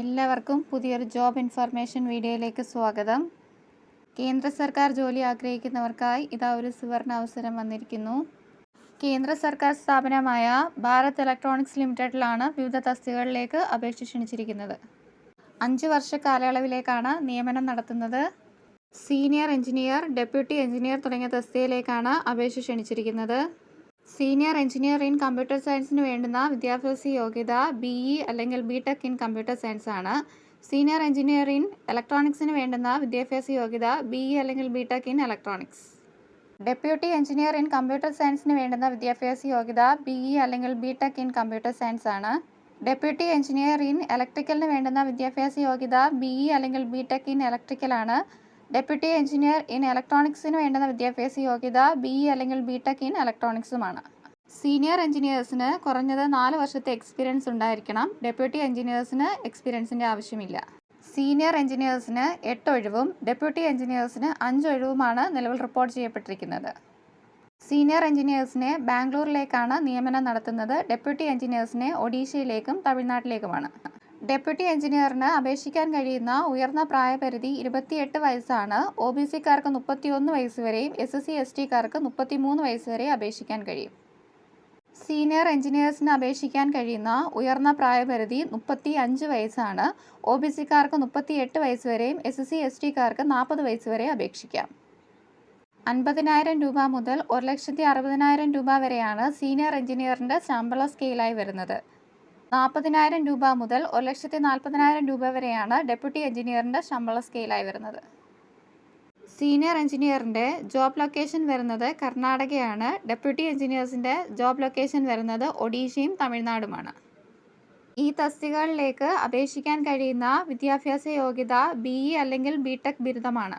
എല്ലാവർക്കും പുതിയൊരു job information വീഡിയോയിലേക്ക് സ്വാഗതം. കേന്ദ്ര സർക്കാർ ജോലി ആഗ്രഹിക്കുന്നവർക്കായി ഇതാ ഒരു സുവർണ അവസരം വന്നിരിക്കുന്നു. കേന്ദ്ര സർക്കാർ സ്ഥാപനമായ ഭാരത് ഇലക്ട്രോണിക്സ് ലിമിറ്റഡിലാണ് വിവിധ തസ്തികകളിലേക്ക് അപേക്ഷ ക്ഷണിച്ചിരിക്കുന്നത്. 5 വർഷ കാലയളവിലേക്കാണ് നിയമനം നടത്തുന്നത്. സീനിയർ എഞ്ചിനീയർ, ഡെപ്യൂട്ടി എഞ്ചിനീയർ തുടങ്ങിയ തസ്തികയിലേക്കാണ് അപേക്ഷ ക്ഷണിച്ചിരിക്കുന്നത്. സീനിയർ എഞ്ചിനീയർ ഇൻ കമ്പ്യൂട്ടർ സയൻസിന് വേണ്ടുന്ന വിദ്യാഭ്യാസ യോഗ്യത BE അല്ലെങ്കിൽ BTech ഇൻ കമ്പ്യൂട്ടർ സയൻസ് ആണ്. സീനിയർ എഞ്ചിനീയർ ഇൻ ഇലക്ട്രോണിക്സിന് വേണ്ടുന്ന വിദ്യാഭ്യാസ യോഗ്യത BE അല്ലെങ്കിൽ BTech in electronics. Deputy engineer in computer സയൻസിന് വേണ്ടുന്ന വിദ്യാഭ്യാസ യോഗ്യത BE അല്ലെങ്കിൽ BTech ഇൻ കമ്പ്യൂട്ടർ സയൻസ് ആണ്. ഡെപ്യൂട്ടി എഞ്ചിനീയർ ഇൻ ഇലക്ട്രിക്കലിന് വേണ്ടുന്ന വിദ്യാഭ്യാസ യോഗ്യത BE അല്ലെങ്കിൽ BTech ഇൻ ഇലക്ട്രിക്കൽ ആണ്. ഡെപ്യൂട്ടി എഞ്ചിനീയർ ഇൻ ഇലക്ട്രോണിക്സിന് വേണ്ടുന്ന വിദ്യാഭ്യാസ യോഗ്യത BE അല്ലെങ്കിൽ BTech ഇൻ ഇലക്ട്രോണിക്സുമാണ്. സീനിയർ എഞ്ചിനീയേഴ്സിന് കുറഞ്ഞത് 4 വർഷത്തെ എക്സ്പീരിയൻസ് ഉണ്ടായിരിക്കണം. ഡെപ്യൂട്ടി എഞ്ചിനീയേഴ്സിന് എക്സ്പീരിയൻസിൻ്റെ ആവശ്യമില്ല. സീനിയർ എഞ്ചിനീയേഴ്സിന് 8 ഒഴിവും ഡെപ്യൂട്ടി എഞ്ചിനീയേഴ്സിന് 5 ഒഴിവുമാണ് നിലവിൽ റിപ്പോർട്ട് ചെയ്യപ്പെട്ടിരിക്കുന്നത്. സീനിയർ എഞ്ചിനീയേഴ്സിനെ ബാംഗ്ലൂരിലേക്കാണ് നിയമനം നടത്തുന്നത്. ഡെപ്യൂട്ടി എഞ്ചിനീയേഴ്സിനെ ഒഡീഷയിലേക്കും തമിഴ്നാട്ടിലേക്കുമാണ്. ഡെപ്യൂട്ടി എഞ്ചിനീയറിന് അപേക്ഷിക്കാൻ കഴിയുന്ന ഉയർന്ന പ്രായപരിധി 28 വയസ്സാണ്. OBC-ക്കാർക്ക് 31 വയസ്സ് വരെയും SC/ST-ക്കാർക്ക് 33 വയസ്സ് വരെ അപേക്ഷിക്കാൻ കഴിയും. സീനിയർ എഞ്ചിനീയേഴ്സിന് അപേക്ഷിക്കാൻ കഴിയുന്ന ഉയർന്ന പ്രായപരിധി 35 വയസ്സാണ്. OBC-ക്കാർക്ക് 38 വയസ്സ് വരെയും SC/ST-ക്കാർക്ക് 40 വയസ്സ് വരെ അപേക്ഷിക്കാം. 50,000 രൂപ മുതൽ 1,60,000 രൂപ വരെയാണ് സീനിയർ എഞ്ചിനീയറിൻ്റെ ശമ്പള സ്കെയിലായി വരുന്നത്. 40,000 രൂപ മുതൽ 1,40,000 രൂപ വരെയാണ് ഡെപ്യൂട്ടി എഞ്ചിനീയറിൻ്റെ ശമ്പള സ്കെയിലായി വരുന്നത്. സീനിയർ എഞ്ചിനീയറിൻ്റെ ജോബ് ലൊക്കേഷൻ വരുന്നത് കർണാടകയാണ്. ഡെപ്യൂട്ടി എഞ്ചിനീയേഴ്സിൻ്റെ ജോബ് ലൊക്കേഷൻ വരുന്നത് ഒഡീഷയും തമിഴ്നാടുമാണ്. ഈ തസ്തികകളിലേക്ക് അപേക്ഷിക്കാൻ കഴിയുന്ന വിദ്യാഭ്യാസ യോഗ്യത BE അല്ലെങ്കിൽ BTech ബിരുദമാണ്.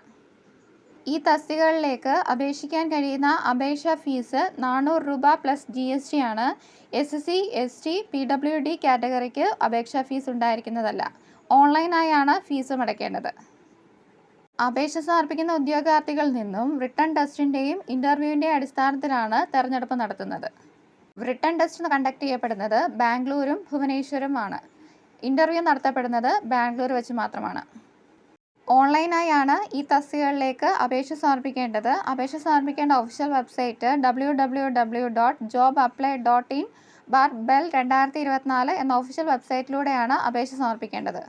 ഈ തസ്തികകളിലേക്ക് അപേക്ഷിക്കാൻ കഴിയുന്ന അപേക്ഷാ ഫീസ് 400 രൂപ പ്ലസ് GST ആണ്. SC/ST PWD കാറ്റഗറിക്ക് അപേക്ഷാ ഫീസ് ഉണ്ടായിരിക്കുന്നതല്ല. ഓൺലൈനായാണ് ഫീസ് അടയ്ക്കേണ്ടത്. അപേക്ഷ സമർപ്പിക്കുന്ന ഉദ്യോഗാർത്ഥികളിൽ നിന്നും റിട്ടൺ ടെസ്റ്റിൻ്റെയും ഇൻ്റർവ്യൂവിൻ്റെയും അടിസ്ഥാനത്തിലാണ് തെരഞ്ഞെടുപ്പ് നടത്തുന്നത്. റിട്ടൺ ടെസ്റ്റ് കണ്ടക്ട് ചെയ്യപ്പെടുന്നത് ബാംഗ്ലൂരും ഭുവനേശ്വരുമാണ്. ഇൻ്റർവ്യൂ നടത്തപ്പെടുന്നത് ബാംഗ്ലൂർ വെച്ച് മാത്രമാണ്. ഓൺലൈനായാണ് ഈ തസ്തികകളിലേക്ക് അപേക്ഷ സമർപ്പിക്കേണ്ടത്. അപേക്ഷ സമർപ്പിക്കേണ്ട ഒഫീഷ്യൽ വെബ്സൈറ്റ് www.jobapply.in/bell2024 എന്ന ഒഫീഷ്യൽ വെബ്സൈറ്റിലൂടെയാണ് അപേക്ഷ സമർപ്പിക്കേണ്ടത്.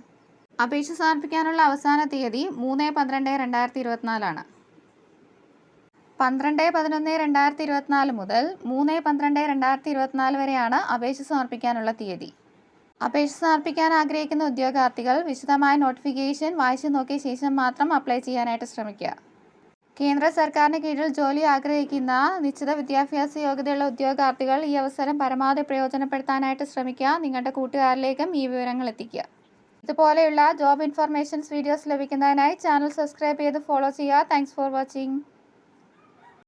അപേക്ഷ സമർപ്പിക്കാനുള്ള അവസാന തീയതി 3/12/2024 ആണ്. 12/11/2024 മുതൽ 3/12/2024 വരെയാണ് അപേക്ഷ സമർപ്പിക്കാനുള്ള തീയതി. അപേക്ഷ സമർപ്പിക്കാൻ ആഗ്രഹിക്കുന്ന ഉദ്യോഗാർത്ഥികൾ വിശദമായ നോട്ടിഫിക്കേഷൻ വായിച്ചു നോക്കിയ ശേഷം മാത്രം അപ്ലൈ ചെയ്യാനായിട്ട് ശ്രമിക്കുക. കേന്ദ്ര സർക്കാരിന് കീഴിൽ ജോലി ആഗ്രഹിക്കുന്ന നിശ്ചിത വിദ്യാഭ്യാസ യോഗ്യതയുള്ള ഉദ്യോഗാർത്ഥികൾ ഈ അവസരം പരമാവധി പ്രയോജനപ്പെടുത്താനായിട്ട് ശ്രമിക്കുക. നിങ്ങളുടെ കൂട്ടുകാരിലേക്കും ഈ വിവരങ്ങൾ എത്തിക്കുക. ഇതുപോലെയുള്ള ജോബ് ഇൻഫർമേഷൻസ് വീഡിയോസ് ലഭിക്കുന്നതിനായി ചാനൽ സബ്സ്ക്രൈബ് ചെയ്ത് ഫോളോ ചെയ്യുക. Thanks for watching.